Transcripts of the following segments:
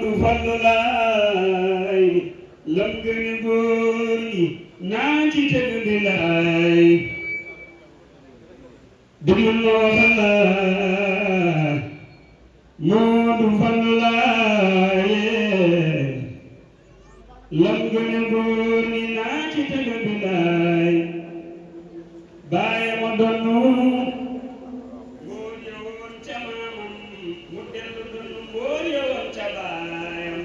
Moodu Fallu laay lam gën góor ñi naa ci tëgg di laay déglu ma waxal la Moodu Fallu laay lam gën góor ñi naa ci tëgg di laay bàyyi ma donnu mbóor yowoon ca maamam mu dellu donnu mbóor yowoon ca baayam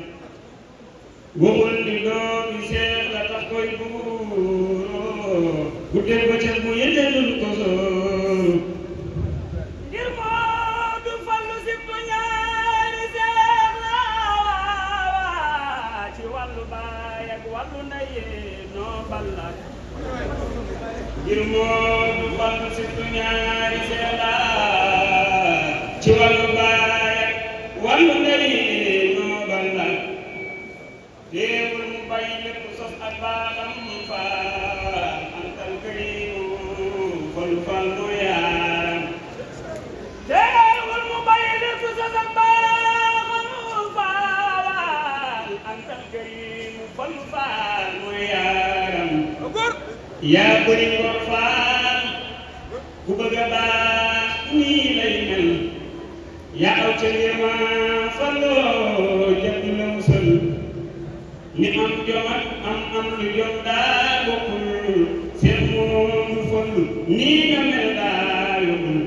waxul ni doomi seex la tax koy buuroo guddee ba ca bu yëndelul ko sóor ngir Moodu Fallu sibtu ñaari seex la ci wàllu baay ak wàllu ndey noo ballak ngir Moodu Fallu sibtu ñaari seex la ci wàllu baay ak wàllu ndey noo ballak teewul mu bàyyi lépp sos ak baaxam faal antal karimu Fallu Fallu yaaram teewul mu bàyyi lépp sos ak baaxam faal antal karimu Fallu Fallu yaaram yaa bëri ngor faal ku bëgg a baax nii lay mel yaa aw ca yema Falloo jàpp la musal ni am jom ak am lu jom daa bokkul seen Moodu Fallu nii nga mel daa yombul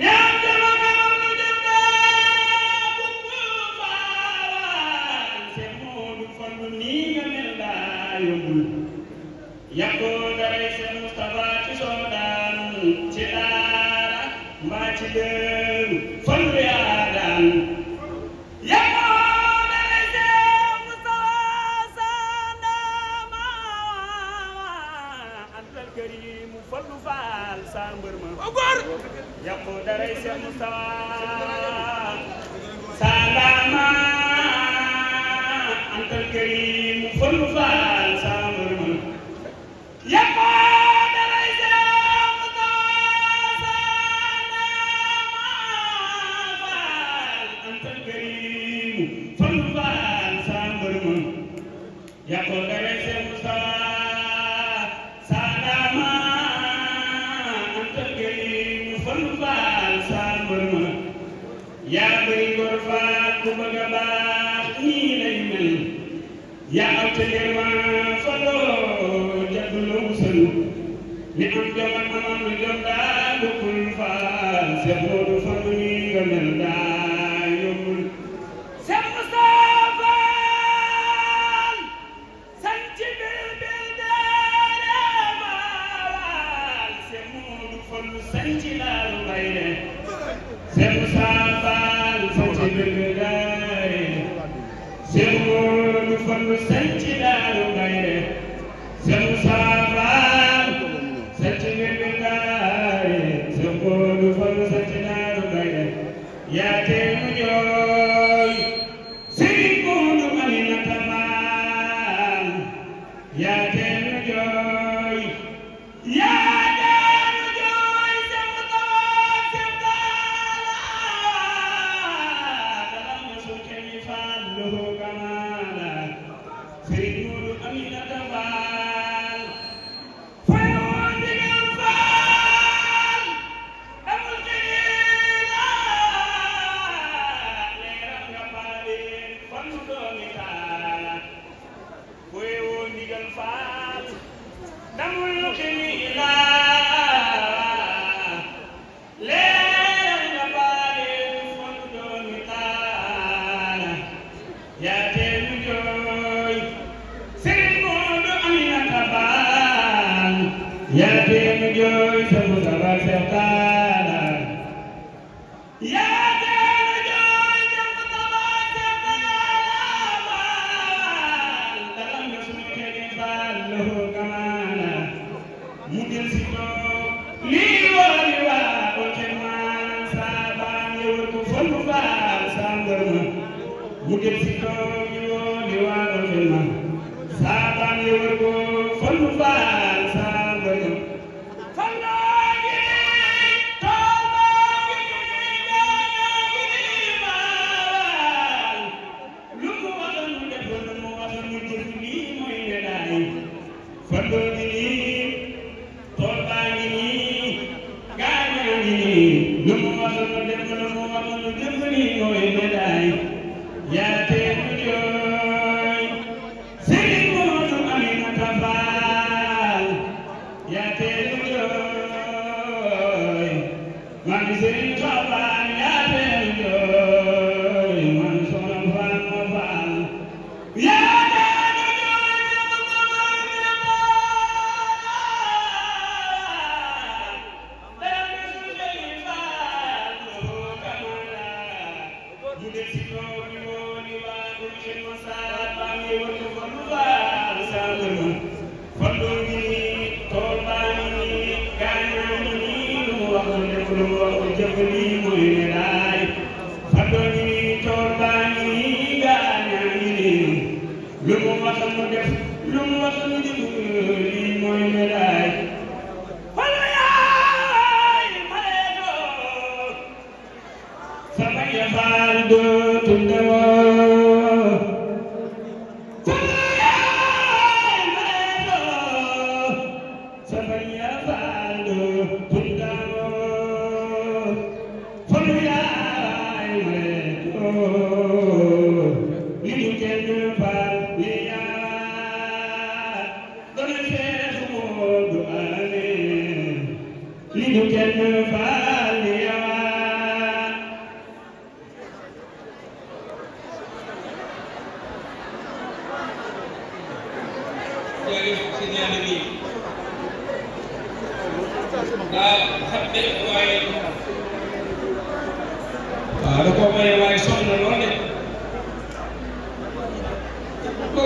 ni am jom ak am lu jom daa bokkul faal seen Moodu Fallu nii nga mel daa yombul yàqoo daray seen Mustafa ci soodaan ci daara mbaa ci dëru Fallu yaa daan Fallu Faal sa mbër ma yàqu daray Seex Mustafa sa ndama antal karim Fallu Faal sa mbër ma yàqu daray Seex Mustafa sa ndama faal antal karim Fallu Faal sa mbër ma yàqu daray Seex Mustafa yaa bëri ngor faal ku bëgg a baax nii lay mel yaa aw ca yema Falloo jàpp la musal ni am jom ak am lu jom daa bokkul faal Seex Moodu Fallu nii nga mel daa yombul Seex Mustafa Faal sanci bil daare faal Seex Moodu Fallu sanci laalu mbay de Seex Mustafa sanci bil daare Seex Moodu Fallu sanci laalu mbay de Seex Mustafa sanci bil daare Seex Moodu Fallu sanci laalu mbay de yaa tee mu jooy Sëriñ Moodu Aminata Faal yaa tee mu jooy yaa yaa tee mu jooy Seex Mustafa Seex Taala yaa tee mu jooy Seex Mustafa Seex Taala dalam nga sunu xeeti faal lahu kamaala mu del si toog lii woori waa o te maan saabaan yewal ko Fallu Faal saa mbër ma mu del si toog lii woori waa o te maan saabaan yewal ko Fallu Faal fandoo ngi nii tool baa ngi nii gaañaa ngi nii lu mu waxoon lu def lu mu waxoon lu def nii mooy médaille yaa tee mu jooy Sëriñ Moodu Aminata Faal yaa tee mu jooy man Sëriñ Faal yaa tee mu jooy man Soxna Faal ma Faal yaa lu mu wax mu def lu mu wax mu def lii mooy médaille wala yaay mareeto sama yafaal dootul ndewoo wala yaay mareeto sama yafaal dootul ndewoo wala yaay mareeto li ñu kenn baal li ñu kenn baal yaa jërëjëf si ñaari bi daa xam ne waaye waaw da koo may waaye sonn na lool de